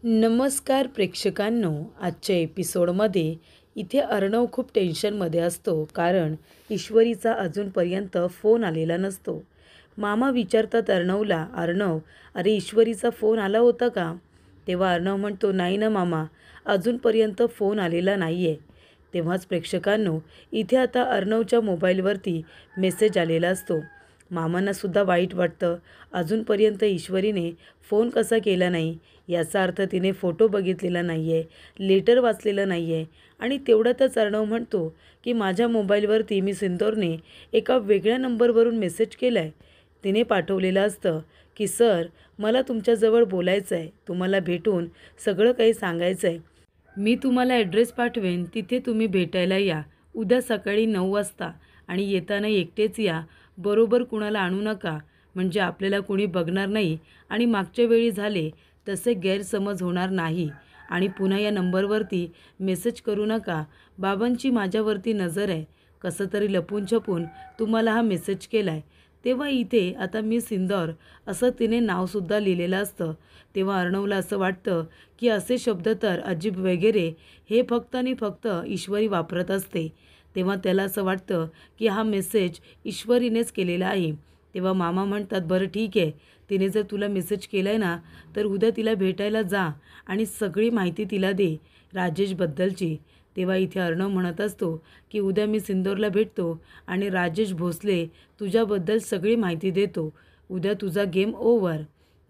नमस्कार प्रेक्षकांनो, आजच्या एपिसोडमध्ये इथे अर्णव खूप टेन्शनमध्ये असतो कारण ईश्वरीचा अजूनपर्यंत फोन आलेला नसतो. मामा विचारतात अर्णवला, अर्णव अरे ईश्वरीचा फोन आला होता का? तेव्हा अर्णव म्हणतो नाही ना मामा, अजूनपर्यंत फोन आलेला नाही आहे. तेव्हाच प्रेक्षकांनो इथे आता अर्णवच्या मोबाईलवरती मेसेज आलेला असतो. मामांनासुद्धा वाईट वाटतं, अजूनपर्यंत ईश्वरीने फोन कसा केला नाही, याचा अर्थ तिने फोटो बघितलेला नाही आहे, लेटर वाचलेलं नाही आहे. आणि तेवढ्यातच अर्णव म्हणतो की माझ्या मोबाईलवरती मी सिंदूरने एका वेगळ्या नंबरवरून मेसेज केला आहे. तिने पाठवलेलं असतं की सर मला तुमच्याजवळ बोलायचं आहे, तुम्हाला भेटून सगळं काही सांगायचं आहे. मी तुम्हाला ॲड्रेस पाठवेन, तिथे तुम्ही भेटायला या उद्या सकाळी 9 वाजता आणि येताना एकटेच या, बरोबर कुणाला आणू नका, म्हणजे आपल्याला कोणी बघणार नाही आणि मागच्या वेळी झाले तसे गैरसमज होणार नाही. आणि पुन्हा या नंबरवरती मेसेज करू नका, बाबांची माझ्यावरती नजर आहे, कसं तरी लपून छपून तुम्हाला हा मेसेज केला आहे. तेव्हा इथे आता मी सिंदूर असं तिने नावसुद्धा लिहिलेलं असतं. तेव्हा अर्णवला असं वाटतं की असे शब्द तर अजीब वगैरे हे फक्त आणि फक्त ईश्वरी वापरत असते. तेव्हा त्याला असं वाटतं की हा मेसेज ईश्वरीनेच केलेला आहे. तेव्हा मामा म्हणतात बरं ठीक आहे, तिने जर तुला मेसेज केला आहे ना तर उद्या तिला भेटायला जा आणि सगळी माहिती तिला दे राजेशबद्दलची. तेव्हा इथे अर्णव म्हणत असतो की उद्या मी सिंदूरला भेटतो आणि राजेश भोसले तुझ्याबद्दल सगळी माहिती देतो, उद्या तुझा गेम ओव्हर.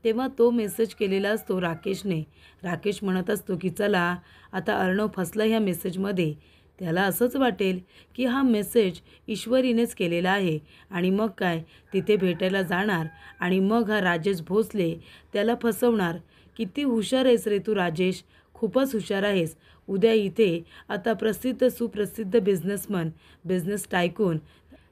तेव्हा तो मेसेज केलेला असतो राकेशने. राकेश म्हणत असतो की चला आता अर्णव फसला ह्या मेसेजमध्ये. त्याला असंच वाटेल की हा मेसेज ईश्वरीनेच केलेला आहे आणि मग काय तिथे भेटायला जाणार आणि मग हा राजेश भोसले त्याला फसवणार. किती हुशार आहेस रे तू राजेश, खूपच हुशार आहेस. उद्या इथे आता प्रसिद्ध सुप्रसिद्ध बिझनेसमन, बिझनेस टायकून,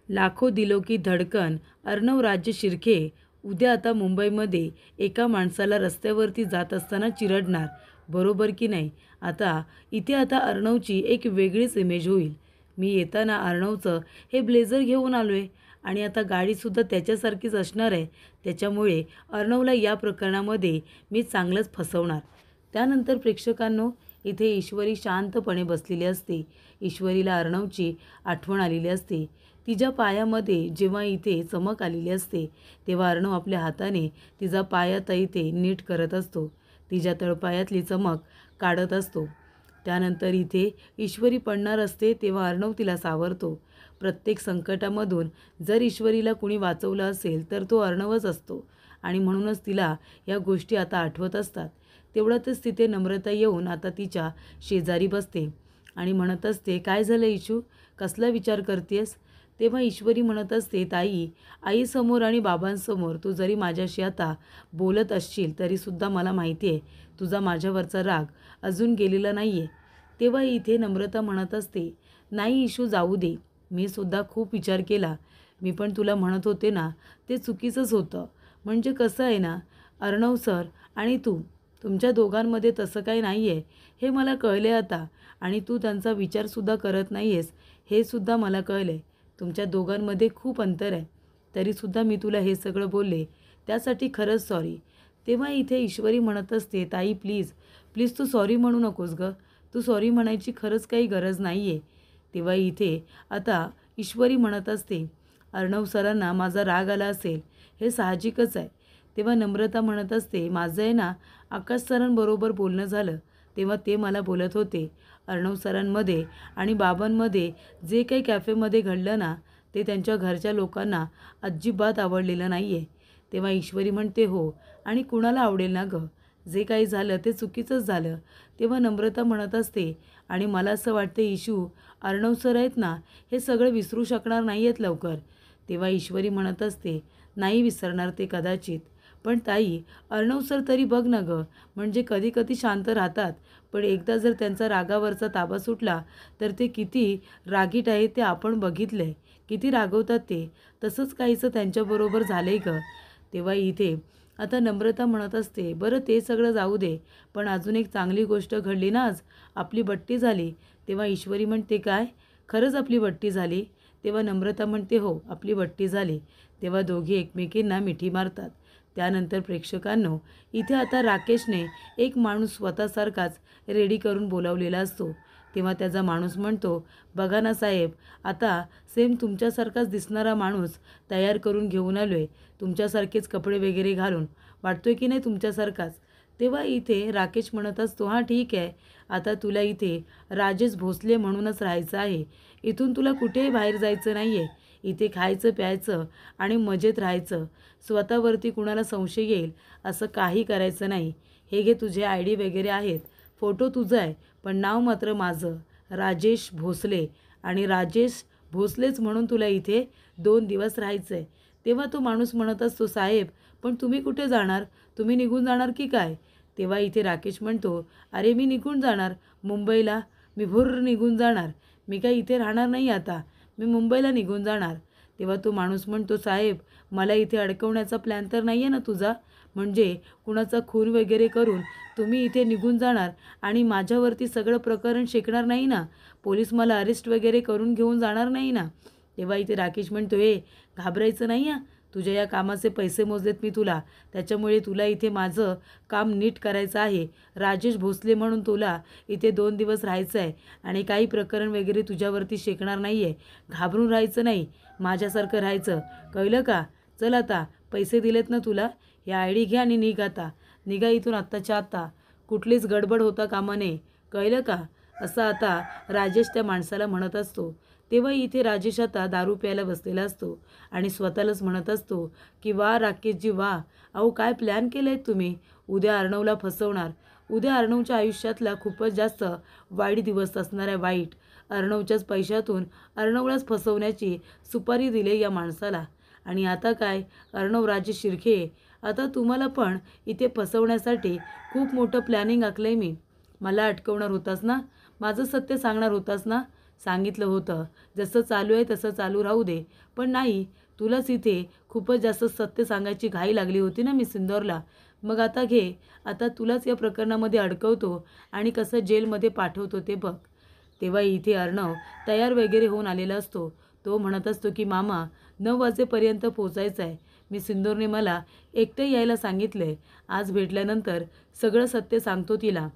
लाखो दिलो की धडकन अर्णव राज्य शिर्के उद्या आता मुंबईमध्ये एका माणसाला रस्त्यावरती जात असताना चिरडणार, बरोबर की नाही? आता अर्णवची एक वेगळीच इमेज होईल. मी येताना अर्णवचं हे ब्लेझर घेऊन आलो आहे आणि आता गाडीसुद्धा त्याच्यासारखीच असणार आहे, त्याच्यामुळे अर्णवला या प्रकरणामध्ये मी चांगलंच फसवणार. त्यानंतर प्रेक्षकांनो इथे ईश्वरी शांतपणे बसलेली असते. ईश्वरीला अर्णवची आठवण आलेली असते. तिच्या पायामध्ये जेव्हा इथे चमक आलेली असते तेव्हा अर्णव आपल्या हाताने तिचा पाय इथे नीट करत असतो, तिच्या तळपायातली चमक काढत असतो. त्यानंतर इथे ईश्वरी पडणार असते तेव्हा अर्णव तिला सावरतो. प्रत्येक संकटामधून जर ईश्वरीला कुणी वाचवलं असेल तर तो अर्णवच असतो आणि म्हणूनच तिला या गोष्टी आता आठवत असतात. तेवढ्यातच तिथे नम्रता येऊन आता तिच्या शेजारी बसते आणि म्हणत असते काय झालं इशू, कसला विचार करतेस? तेव्हा ईश्वरी म्हणत असते ताई, आईसमोर आणि बाबांसमोर तू जरी माझ्याशी आता बोलत असशील तरीसुद्धा मला माहिती आहे तुझा माझ्यावरचा राग अजून गेलेला नाही आहे. तेव्हा इथे नम्रता म्हणत असते नाही इशू जाऊ दे, मी सुद्धा खूप विचार केला, मी पण तुला म्हणत होते ना ते चुकीचंच होतं. म्हणजे कसं आहे ना अर्णव सर आणि तू, तुमच्या दोघांमध्ये तसं काही नाही आहे हे मला कळले आता आणि तू त्यांचा विचारसुद्धा करत नाही आहेस हे सुद्धा मला कळले. तुमच्या दोघांमध्ये खूप अंतर आहे, तरीसुद्धा मी तुला हे सगळं बोलले त्यासाठी खरंच सॉरी. तेव्हा इथे ईश्वरी म्हणत असते ताई प्लीज प्लीज तू सॉरी म्हणू नकोस गं, तू सॉरी म्हणायची खरंच काही गरज नाही आहे. तेव्हा इथे आता ईश्वरी म्हणत असते अर्णव सरांना माझा राग आला असेल हे साहजिकच आहे. तेव्हा नम्रता म्हणत असते माझं आहे ना आकाश सरांबरोबर बोलणं झालं तेव्हा ते मला बोलत होते अर्णव सरांमध्ये आणि बाबांमध्ये जे काही कॅफेमध्ये घडलं ना ते त्यांच्या घरच्या लोकांना अजिबात आवडलेलं नाही आहे. तेव्हा ईश्वरी म्हणते हो आणि कुणाला आवडेल ना गं, जे काही झालं ते चुकीचंच झालं. तेव्हा नम्रता म्हणत असते आणि मला असं वाटते इशू अर्णव सर आहेत ना हे सगळं विसरू शकणार नाही आहेत लवकर. तेव्हा ईश्वरी म्हणत असते नाही विसरणार ते कदाचित, पण ताई अर्णव सर तरी बघ ना गं, म्हणजे कधी कधी शांत राहतात पण एकदा जर त्यांचा रागावरचा ताबा सुटला तर ते किती रागीट आहे ते आपण बघितलं आहे, किती रागवतात ते, तसंच काहीचं त्यांच्याबरोबर झालं आहे गं. तेव्हा इथे आता नम्रता म्हणत असते बरं ते सगळं जाऊ दे, पण अजून एक चांगली गोष्ट घडली ना आज, आपली बट्टी झाली. तेव्हा ईश्वरी म्हणते काय, खरंच आपली बट्टी झाली? तेव्हा नम्रता म्हणते हो आपली बट्टी झाली. तेव्हा दोघी एकमेकींना मिठी मारतात. त्यानंतर प्रेक्षकांनो, इथे आता राकेशने एक माणूस स्वतःसारखाच रेडी करून बोलावलेला असतो. तेव्हा त्याचा माणूस म्हणतो, बघा ना साहेब, आता सेम तुमच्यासारखाच दिसणारा माणूस तयार करून घेऊन आलो आहे, तुमच्यासारखेच कपडे वगैरे घालून, वाटतोय की नाही तुमच्यासारखाच. तेव्हा इथे राकेश म्हणत असतो, हां ठीक आहे, आता तुला इथे राजेश भोसले म्हणूनच राहायचं आहे, इथून तुला कुठेही बाहेर जायचं नाही आहे, इथे खायचं प्यायचं आणि मजेत राहायचं, स्वतःवरती कुणाला संशय येईल असं काही करायचं नाही. हे घे तुझे ID वगैरे आहेत, फोटो तुझा आहे, पण नाव मात्र माझं राजेश भोसले, आणि राजेश भोसलेच म्हणून तुला इथे 2 दिवस राहायचं आहे. तेव्हा तो माणूस म्हणत असतो, साहेब पण तुम्ही कुठे जाणार, तुम्ही निघून जाणार की काय. तेव्हा इथे राकेश म्हणतो, अरे मी निघून जाणार मुंबईला, मी भुर्र निघून जाणार, मी काय इथे राहणार नाही, आता मी मुंबईला निघून जाणार. तेव्हा तो माणूस म्हणतो, साहेब मला इथे अडकवण्याचा प्लॅन तर नाही आहे ना तुझा, म्हणजे कुणाचा खून वगैरे करून तुम्ही इथे निघून जाणार आणि माझ्यावरती सगळं प्रकरण शेकणार नाही ना, पोलीस मला अरेस्ट वगैरे करून घेऊन जाणार नाही ना. तेव्हा इथे राकेश म्हणतो, घाबरायचं नाही हां, तुझ्या या कामाचे पैसे मोजलेत मी तुला, त्याच्यामुळे तुला इथे माझं काम नीट करायचं आहे, राजेश भोसले म्हणून तुला इथे 2 दिवस राहायचं आहे आणि काही प्रकरण वगैरे तुझ्यावरती शेकणार नाही आहे, घाबरून राहायचं नाही, माझ्यासारखं राहायचं, कळलं का. चल आता पैसे दिलेत ना तुला, या ID घ्या आणि निघ, आता निघा इथून आत्ताच्या आत्ता, कुठलीच गडबड होता कामा नये, कळलं का. असं आता राजेश त्या माणसाला म्हणत असतो. तेव्हा इथे राजेश आता दारू प्यायला बसलेला असतो आणि स्वतःलाच म्हणत असतो की वा राकेशजी वा, अहो काय प्लॅन केलं आहे तुम्ही, उद्या अर्णवला फसवणार, उद्या अर्णवच्या आयुष्यातला खूपच जास्त वाईट दिवस असणार आहे, वाईट, अर्णवच्याच पैशातून अर्णवलाच फसवण्याची सुपारी दिली या माणसाला. आणि आता काय, अर्णव राजे शिर्के, आता तुम्हाला पण इथे फसवण्यासाठी खूप मोठं प्लॅनिंग आखलं आहे मी, मला अटकवणार होतास ना, माझं सत्य सांगणार होतास ना, सांगितलं होतं जसं चालू आहे तसं चालू राहू दे, पण नाही, तुलाच इथे खूपच जास्त सत्य सांगायची घाई लागली होती ना मी सिंदूरला, मग आता घे, आता तुलाच या प्रकरणामध्ये अडकवतो आणि कसं जेलमध्ये पाठवतो ते बघ. तेव्हा इथे अर्णव तयार वगैरे होऊन आलेला असतो. तो म्हणत असतो की मामा 9 वाजेपर्यंत पोचायचं आहे, मी सिंदूरने मला एकटं यायला सांगितलं आहे, आज भेटल्यानंतर सगळं सत्य सांगतो तिला.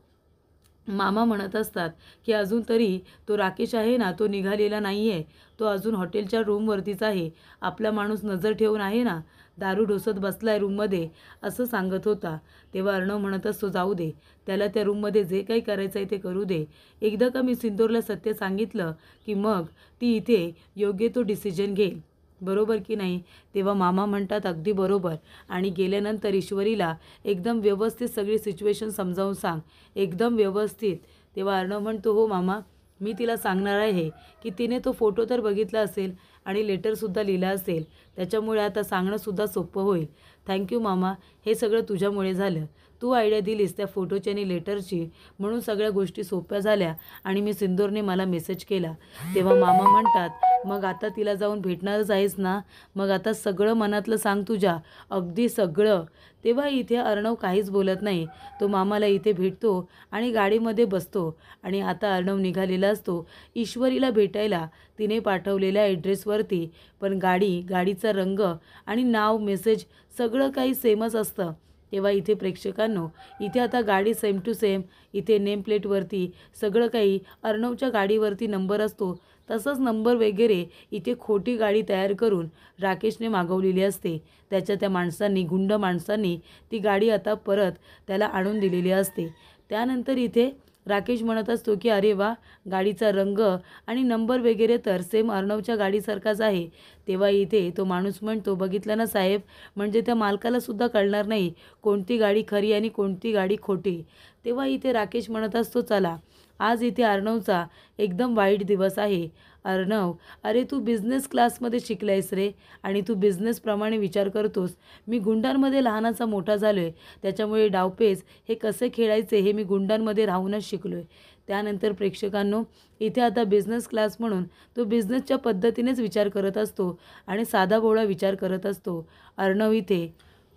मामा म्हणत असतात की अजून तरी तो राकेश आहे ना, तो निघालेला नाही आहे, तो अजून हॉटेलच्या रूमवरतीच आहे, आपला माणूस नजर ठेवून आहे ना, दारू ढोसत बसला आहे रूममध्ये, असं सांगत होता. तेव्हा अर्णव म्हणत असतो, जाऊ दे, त्याला त्या रूममध्ये जे काही करायचं आहे ते करू दे, एकदा का मी सिंदूरला सत्य सांगितलं की मग ती इथे योग्य तो डिसिजन घेईल, बरोबर की नाही. तेव्हा मामा म्हणतात, अगदी बरोबर, आणि गेल्यानंतर ईश्वरीला एकदम व्यवस्थित सगळी सिच्युएशन समजावून सांग, एकदम व्यवस्थित. तेव्हा अर्णव म्हणतो, हो मामा, मी तिला सांगणार आहे की तिने तो फोटो तर बघितला असेल आणि लेटरसुद्धा लिहिला असेल, त्याच्यामुळे आता सांगणंसुद्धा सोपं होईल. थँक्यू मामा, हे सगळं तुझ्यामुळे झालं, तू आयडिया दिलीस त्या फोटोची आणि लेटरची, म्हणून सगळ्या गोष्टी सोप्या झाल्या आणि मी सिंदूरने मला मेसेज केला. तेव्हा मामा म्हणतात, मग आता तिला जाऊन भेटणारच आहेस ना, मग आता सगळं मनातलं सांग तुझ्या, अगदी सगळं. तेव्हा इथे अर्णव काहीच बोलत नाही, तो मामाला इथे भेटतो आणि गाडीमध्ये बसतो आणि आता अर्णव निघालेला असतो ईश्वरीला भेटायला तिने पाठवलेल्या ॲड्रेसवरती, पण गाडीचा रंग आणि नाव, मेसेज सगळं काही सेमच असतं. तेव्हा इथे प्रेक्षकांनो, इथे आता गाडी सेम टू सेम, इथे नेम प्लेटवरती सगळं काही अर्णवच्या गाडीवरती नंबर असतो, तसंच नंबर वगैरे इथे खोटी गाडी तयार करून राकेशने मागवलेली असते. त्या माणसांनी, गुंड माणसांनी ती गाडी आता परत त्याला आणून दिलेली असते. त्यानंतर इथे राकेश म्हणत असतो की अरे वा, गाडीचा रंग आणि नंबर वगैरे तर सेम अर्णवच्या गाडीसारखाच आहे. तेव्हा इथे तो माणूस म्हणतो, बघितलं ना साहेब, म्हणजे त्या मालकालासुद्धा कळणार नाही कोणती गाडी खरी आणि कोणती गाडी खोटी. तेव्हा इथे राकेश म्हणत असतो, चला आज इथे अर्णवचा एकदम वाईट दिवस आहे. अर्णव, अरे तू बिझनेस क्लासमध्ये शिकलायस रे, आणि तू बिझनेसप्रमाणे विचार करतोस, मी गुंडांमध्ये लहानाचा मोठा झालो आहे, त्याच्यामुळे डावपेच हे कसे खेळायचे हे मी गुंडांमध्ये राहूनच शिकलो आहे. त्यानंतर प्रेक्षकांनो, इथे आता बिझनेस क्लास म्हणून तो बिझनेसच्या पद्धतीनेच विचार करत असतो आणि साधाभोळा विचार करत असतो. अर्णव इथे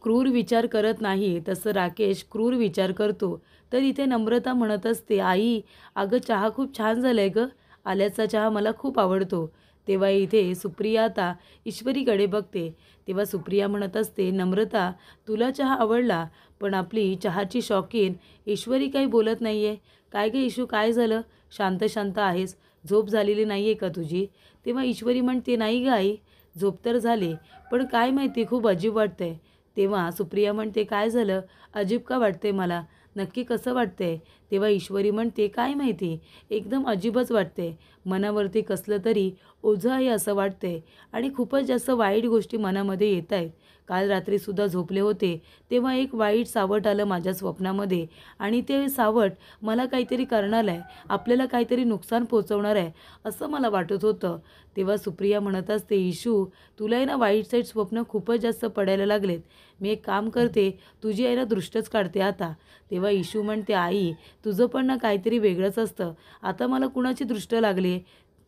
क्रूर विचार करत नाही, तसं राकेश क्रूर विचार करतो. तर इथे नम्रता म्हणत असते, आई अगं चहा खूप छान झाला आहे गं, आल्याचा चहा मला खूप आवडतो. तेव्हा इथे सुप्रिया आता ईश्वरीकडे बघते. तेव्हा सुप्रिया म्हणत असते, नम्रता तुला चहा आवडला, पण आपली चहाची शौकीन ईश्वरी काही बोलत नाही आहे. काय गं इशू, काय झालं? शांत शांत आहेस, झोप झालेली नाही आहे का तुझी? तेव्हा ईश्वरी म्हणते, नाही गं आई, झोप तर झाली, पण काय माहिती खूप अजीब वाटतंय. तेव्हा सुप्रिया म्हणते, काय झालं? अजीब का वाटते मला? नक्की कसं वाटतंय? तेव्हा ईश्वरी म्हणते, काय माहिती, एकदम अजीबच वाटते. मनावरती कसलं तरी ओझं आहे असं वाटतंय आणि खूपच जास्त वाईट गोष्टी मनामध्ये येत आहेत. काल रात्रीसुद्धा झोपले होते तेव्हा एक वाईट सावट आलं माझ्या स्वप्नामध्ये आणि ते सावट मला काहीतरी करणार आहे, आपल्याला काहीतरी नुकसान पोचवणार आहे असं मला वाटत होतं. तेव्हा सुप्रिया म्हणत असते, इशू तुला आहे ना वाईट साईट स्वप्न खूपच जास्त पडायला लागलेत. मी एक काम करते, तुझी आहे ना दृष्टच काढते आता. तेव्हा इशू म्हणते, आई तुझं पण ना काहीतरी वेगळंच असतं, आता मला कुणाची दृष्ट लागली?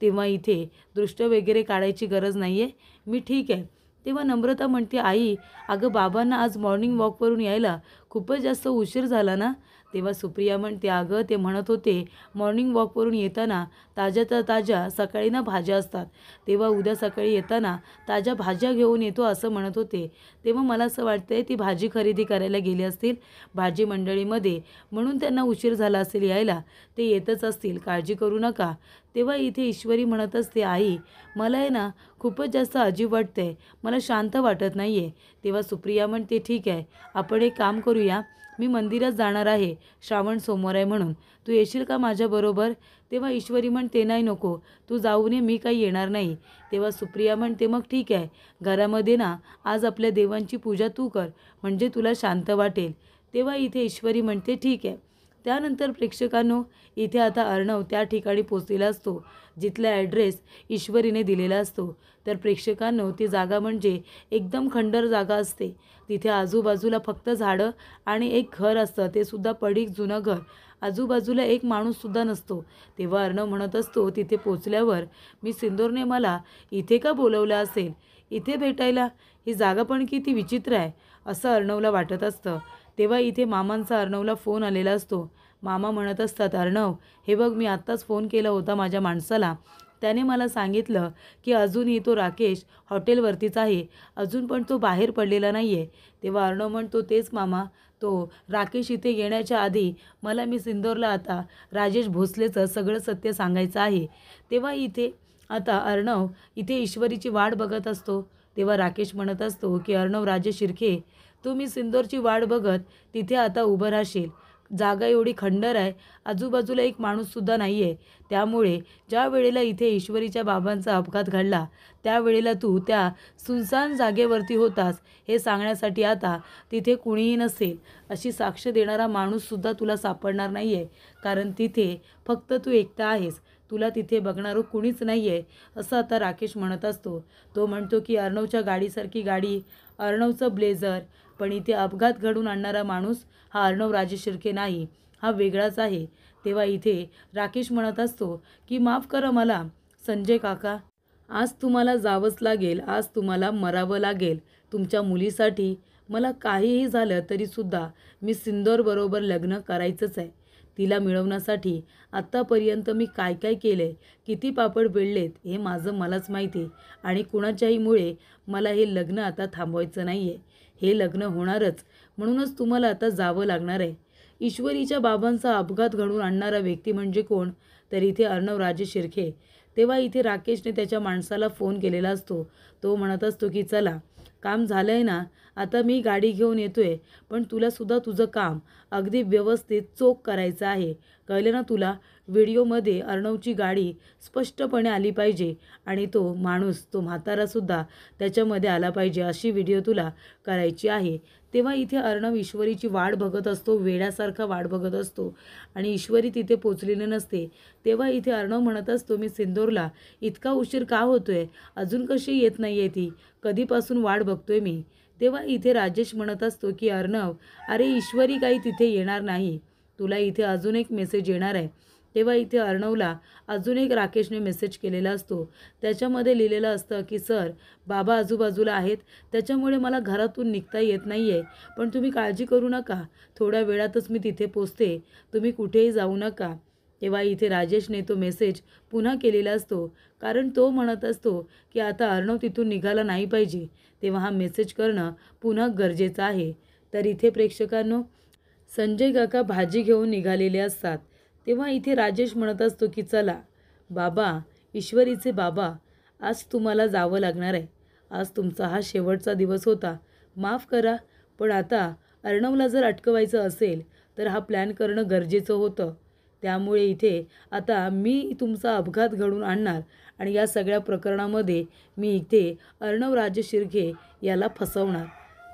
तेव्हा इथे दृष्ट वगैरे काढायची गरज नाही आहे, मी ठीक आहे. तेव्हा नम्रता म्हणते, आई अगं बाबांना आज मॉर्निंग वॉकवरून यायला खूपच जास्त उशीर झाला ना? तेव्हा सुप्रिया म्हणते, अगं ते म्हणत होते मॉर्निंग वॉकवरून येताना ताज्या ताज्या सकाळी ना भाज्या असतात, तेव्हा उद्या सकाळी येताना ताज्या भाज्या घेऊन येतो असं म्हणत होते. तेव्हा मला असं वाटतंय ती भाजी खरेदी करायला गेली असतील भाजी मंडळीमध्ये, म्हणून त्यांना उशीर झाला असेल यायला, ते येतच असतील, काळजी करू नका. तेव्हा इथे ईश्वरी म्हणत असते, आई मला आहे ना खूपच जास्त अजीब वाटतंय, मला शांत वाटत नाही आहे. तेव्हा सुप्रिया म्हणते, ठीक आहे, आपण एक काम करूया, मी मंदिरात जाणार आहे, श्रावण सोमवार आहे म्हणून, तू येशील का माझ्याबरोबर? तेव्हा ईश्वरी म्हणते, नाही नको, तू जाऊ नये, मी काही येणार नाही. तेव्हा सुप्रिया म्हणते, मग ठीक आहे, घरामध्ये ना आज आपल्या देवांची पूजा तू कर, म्हणजे तुला शांत वाटेल. तेव्हा इथे ईश्वरी म्हणते, ठीक आहे. त्यानंतर प्रेक्षकांनो, इथे आता अर्णव त्या ठिकाणी पोचलेला असतो जिथला ॲड्रेस ईश्वरीने दिलेला असतो. तर प्रेक्षकांनो, ती जागा म्हणजे एकदम खंडर जागा असते. तिथे आजूबाजूला फक्त झाडं आणि एक घर असतं, ते सुद्धा पडीक जुनं घर. आजूबाजूला एक माणूससुद्धा नसतो. तेव्हा अर्णव म्हणत असतो, तिथे पोचल्यावर मी सिंदूरने मला इथे का बोलवलं असेल, इथे भेटायला? ही जागा पण किती विचित्र आहे असं अर्णवला वाटत असतं. तेव्हा इथे मामांचा अर्णवला फोन आलेला असतो. मामा म्हणत असतात, अर्णव हे बघ, मी आत्ताच फोन केला होता माझ्या माणसाला, त्याने मला सांगितलं की अजूनही तो राकेश हॉटेलवरतीच आहे, अजून पण तो बाहेर पडलेला नाही आहे. तेव्हा अर्णव म्हणतो, तेच मामा, तो राकेश इथे येण्याच्या आधी मी सिंदूरला आता राजेश भोसलेचं सगळं सत्य सांगायचं आहे. तेव्हा इथे आता अर्णव इथे ईश्वरीची वाट बघत असतो. तेव्हा राकेश म्हणत असतो की अर्णव राजे शिर्के, तुम्ही सिंदूरची वाट बघत तिथे आता उभं राहशील. जागा एवढी खंडर आहे, आजूबाजूला एक माणूससुद्धा नाही आहे, त्यामुळे ज्या वेळेला इथे ईश्वरीच्या बाबांचा अपघात घडला त्यावेळेला तू त्या सुनसान जागेवरती होतास हे सांगण्यासाठी आता तिथे कुणीही नसेल, अशी साक्ष देणारा माणूससुद्धा तुला सापडणार नाही आहे, कारण तिथे फक्त तू एकटा आहेस, तुला तिथे बघणारं कुणीच नाही आहे असं आता राकेश म्हणत असतो. तो म्हणतो की अर्णवच्या गाडीसारखी गाडी, अर्णवचं ब्लेझर, पण इथे अपघात घडून आणणारा माणूस हा अर्णव राजे शिर्के नाही, हा वेगळाच आहे. तेव्हा इथे राकेश म्हणत असतो की माफ करा मला संजय काका, आज तुम्हाला जावंच लागेल, आज तुम्हाला मरावं लागेल तुमच्या मुलीसाठी. मला काहीही झालं तरीसुद्धा मी सिंदूरबरोबर लग्न करायचंच आहे. तिला मिळवण्यासाठी आत्तापर्यंत मी काय काय केलं आहे, किती पापड बेळलेत हे माझं मलाच माहिती, आणि कुणाच्याहीमुळे मला हे लग्न आता थांबवायचं नाही आहे. हे लग्न होणारच, म्हणूनच तुम्हाला आता जावं लागणार आहे. ईश्वरीच्या बाबांचा अपघात घडवून आणणारा व्यक्ती म्हणजे कोण? तर इथे अर्णव राजे शिर्के. तेव्हा इथे राकेशने त्याच्या माणसाला फोन केलेला असतो. तो म्हणत असतो की चला, काम झालं आहे ना, आता मी गाडी घेऊन येतोय, पण तुलासुद्धा तुझं काम अगदी व्यवस्थित चोख करायचं आहे, कळलं ना तुला? व्हिडिओमध्ये अर्णवची गाडी स्पष्टपणे आली पाहिजे आणि तो माणूस, तो म्हातारासुद्धा त्याच्यामध्ये आला पाहिजे, अशी व्हिडिओ तुला करायची आहे. तेव्हा इथे अर्णव ईश्वरीची वाट बघत असतो, वेड्यासारखा वाट बघत असतो, आणि ईश्वरी तिथे पोचलेली नसते. तेव्हा इथे अर्णव म्हणत असतो, मी सिंदूरला इतका उशीर का होतोय, अजून कशी येत नाही आहे ती, कधीपासून वाट बघतोय मी. तेव्हा इथे राजेश म्हणत असतो की अर्णव, अरे ईश्वरी काही तिथे येणार नाही, तुला इथे अजून एक मेसेज येणार आहे. तेव्हा इथे अर्णवला अजून एक राकेशने मेसेज केलेला असतो. त्याच्यामध्ये लिहिलेलं असतं की सर, बाबा आजूबाजूला आहेत, त्याच्यामुळे मला घरातून निघता येत नाही आहे, पण तुम्ही काळजी करू नका, थोड्या वेळातच मी तिथे पोचते, तुम्ही कुठेही जाऊ नका. तेव्हा इथे राजेशने तो मेसेज पुन्हा केलेला असतो, कारण तो म्हणत असतो की आता अर्णव तिथून निघाला नाही पाहिजे, तेव्हा हा मेसेज करणं पुन्हा गरजेचं आहे. तर इथे प्रेक्षकांनो, संजय काका भाजी घेऊन निघालेले असतात. तेव्हा इथे राजेश म्हणत असतो की चला बाबा, ईश्वरीचे बाबा, आज तुम्हाला जावं लागणार आहे. आज तुमचा हा शेवटचा दिवस होता, माफ करा, पण आता अर्णवला जर अटकवायचं असेल तर हा प्लॅन करणं गरजेचं होतं. त्यामुळे इथे आता मी तुमचा अपघात घडवून आणणार आणि या सगळ्या प्रकरणामध्ये मी इथे अर्णव राजे शिर्के याला फसवणार.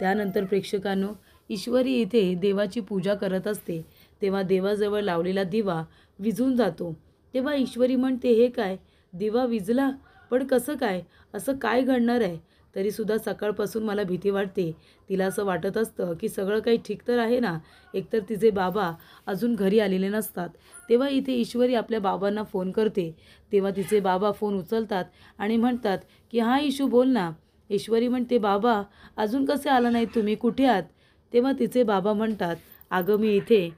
त्यानंतर प्रेक्षकांनो, ईश्वरी इथे देवाची पूजा करत असते. तेव्हा देवाजवळ लावलेला दिवा विझून जातो. तेव्हा ईश्वरी म्हणते, हे काय, दिवा विझला, पण कसं काय, असं काय घडणार आहे? तरीसुद्धा सकाळपासून मला भीती वाटते. तिला असं वाटत असतं की सगळं काही ठीक तर आहे ना. एकतर तिचे बाबा अजून घरी आलेले नसतात. तेव्हा इथे ईश्वरी आपल्या बाबांना फोन करते. तेव्हा तिचे बाबा फोन उचलतात आणि म्हणतात की हां इशू, बोल ना. ईश्वरी म्हणते, बाबा अजून कसे आला नाही तुम्ही, कुठे आहात? तेव्हा तिचे बाबा म्हणतात, अगं मी इथे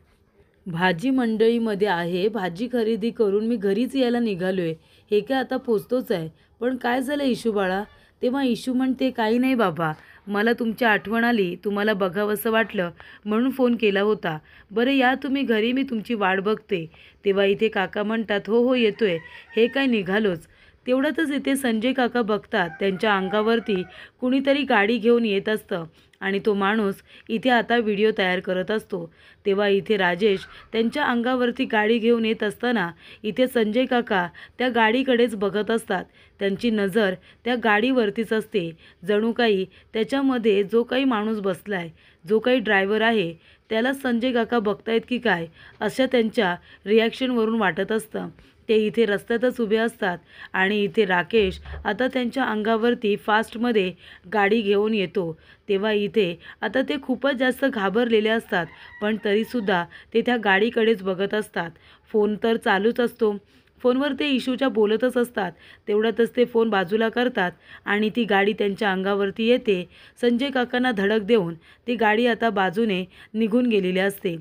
भाजी मंडईमध्ये आहे, भाजी खरेदी करून मी घरीच यायला निघालो आहे. हे काय आता पोचतोच आहे, पण काय झालं इशू बाळा? तेव्हा इशू म्हणते, काही नाही बाबा, मला तुमची आठवण आली, तुम्हाला बघावंसं वाटलं म्हणून फोन केला होता. बरं या तुम्ही घरी, मी तुमची वाट बघते. तेव्हा इथे काका म्हणतात, हो हो येतोय. हे काय निघालोच. तेवढ्यातच इथे संजय काका बघतात त्यांच्या अंगावरती कुणीतरी गाडी घेऊन येत असतं आणि तो माणूस इथे आता व्हिडिओ तयार करत असतो. तेव्हा इथे राजेश त्यांच्या अंगावरती गाडी घेऊन येत असताना इथे संजय काका त्या गाडीकडेच बघत असतात. त्यांची नजर त्या गाडीवरतीच असते. जणू काही त्याच्यामध्ये जो काही माणूस बसलाय, जो काही ड्रायव्हर आहे, त्याला संजय काका बघतायत की काय, अशा त्यांच्या रिॲक्शनवरून वाटत असतं. ते इथे रस्त्यातच उभे असतात आणि इथे राकेश आता त्यांच्या अंगावरती फास्टमध्ये गाडी घेऊन येतो. तेव्हा इथे आता ते खूपच जास्त घाबरलेले असतात, पण तरीसुद्धा ते त्या गाडीकडेच बघत असतात. फोन तर चालूच असतो. फोनवर ते इशूच्या बोलतच असतात. तेवढ्यातच ते फोन बाजूला करतात आणि ती गाडी त्यांच्या अंगावरती येते. संजय काकांना धडक देऊन ती गाडी आता बाजूने निघून गेलेली असते.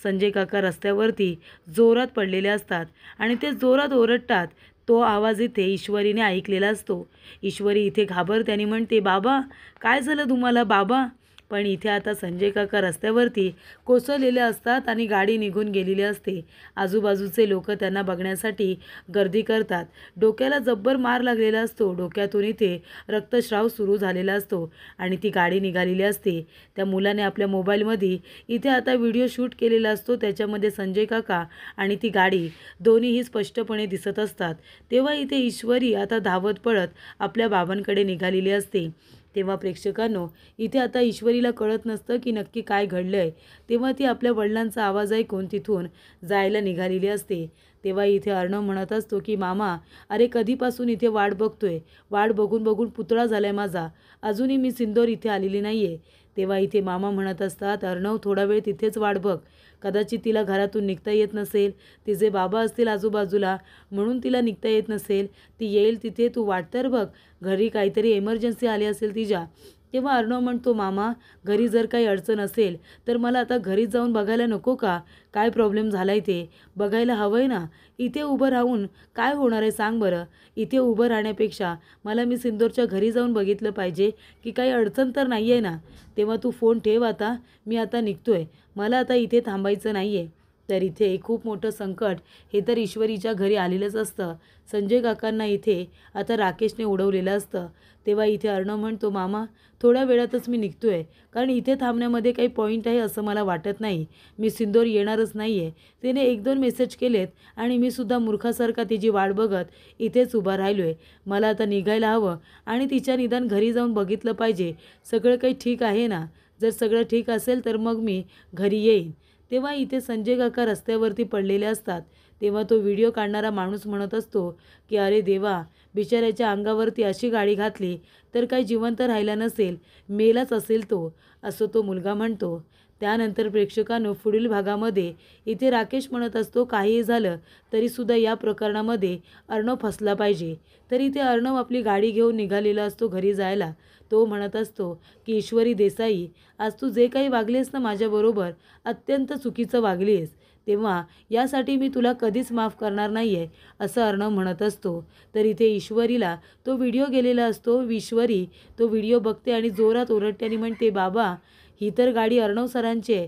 संजय काका रस्त्यावरती जोरात पडलेले असतात आणि ते जोरात ओरडतात. तो आवाज इथे ईश्वरीने ऐकलेला असतो. ईश्वरी इथे घाबरते आणि म्हणते, बाबा काय झालं तुम्हाला बाबा? पण इथे आता संजय काका रस्त्यावरती कोसळलेले असतात आणि गाडी निघून गेलेली असते. आजूबाजूचे लोक त्यांना बघण्यासाठी गर्दी करतात. डोक्याला जब्बर मार लागलेला असतो. डोक्यातून इथे रक्तस्राव सुरू झालेला असतो आणि ती गाडी निघालेली असते. त्या मुलाने आपल्या मोबाईलमध्ये इथे आता व्हिडिओ शूट केलेला असतो. त्याच्यामध्ये संजय काका आणि ती गाडी दोन्हीही स्पष्टपणे दिसत असतात. तेव्हा इथे ईश्वरी आता धावत पळत आपल्या बाबांकडे निघालेली असते. तेव्हा प्रेक्षकांनो, इथे आता ईश्वरीला कळत नसतं की नक्की काय घडलं आहे. तेव्हा ती आपल्या वडिलांचा आवाज ऐकून तिथून जायला निघालेली असते. तेव्हा इथे अर्णव म्हणत असतो की मामा, अरे कधीपासून इथे वाट बघतोय, वाट बघून बघून पुतळा झालाय माझा, अजूनही मी सिंदूर इथे आलेली नाही आहे. तेव्हा इथे मामा म्हणत असतात, अर्णव थोडा वेळ तिथेच वाट बघ, कदाचित तिला घरातून निघता येत नसेल, तिचे बाबा असतील आजूबाजूला म्हणून तिला निघता येत नसेल, ती येईल तिथे, तू वाट तर बघ, घरी काहीतरी इमर्जन्सी आली असेल तिच्या. तेव्हा अर्णव म्हणतो, मामा घरी जर काही अडचण असेल तर मला आता घरीच जाऊन बघायला नको का? काय प्रॉब्लेम झाला आहे ते बघायला हवं आहे ना. इथे उभं राहून काय होणार आहे सांग बरं. इथे उभं राहण्यापेक्षा मला मी सिंदूरच्या घरी जाऊन बघितलं पाहिजे की काही अडचण तर नाही आहे ना. तेव्हा तू फोन ठेव आता, मी आता निघतोय, मला आता इथे थांबायचं नाही आहे. तर इथे खूप मोठं संकट हे तर ईश्वरीच्या घरी आलेलंच असतं. संजय काकांना इथे आता राकेशने उडवलेलं असतं. तेव्हा इथे अर्णव म्हणतो, मामा थोड्या वेळातच मी निघतोय, कारण इथे थांबण्यामध्ये काही पॉईंट आहे असं मला वाटत नाही. मी सिंदूर येणारच नाही आहे. तिने 1-2 मेसेज केलेत आणि मी सुद्धा मूर्खासारखा तिची वाट बघत इथेच उभा राहिलो आहे. मला आता निघायला हवं आणि तिच्या निदान घरी जाऊन बघितलं पाहिजे सगळं काही ठीक आहे ना. जर सगळं ठीक असेल तर मग मी घरी येईन. तेव्हा इथे संजय काका रस्त्यावरती पडलेले असतात. तेव्हा तो व्हिडिओ काढणारा माणूस म्हणत असतो की अरे देवा, बिचाऱ्याच्या अंगावरती अशी गाडी घातली तर काही जिवंत राहिला नसेल, मेलाच असेल तो, असं तो मुलगा म्हणतो. त्यानंतर प्रेक्षकांनो, पुढील भागामध्ये इथे राकेश म्हणत असतो, काहीही झालं तरीसुद्धा या प्रकरणामध्ये अर्णव फसला पाहिजे. तर इथे अर्णव आपली गाडी घेऊन निघालेला असतो घरी जायला. तो म्हणत असतो की ईश्वरी देसाई, आज तू जे काही वागलीस ना माझ्याबरोबर, अत्यंत चुकीचं वागलीस. तेव्हा यासाठी मी तुला कधीच माफ करणार नाही आहे असं अर्णव म्हणत असतो. तर इथे ईश्वरीला तो व्हिडिओ गेलेला असतो. ईश्वरी तो व्हिडिओ बघते आणि जोरात ओरडते आणि म्हणते, बाबा ही तर गाडी अर्णव सरांची आहे.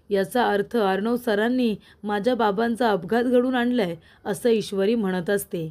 याचा अर्थ अर्णव सरांनी माझ्या बाबांचा अपघात घडवून आणलाय असं ईश्वरी म्हणत असते.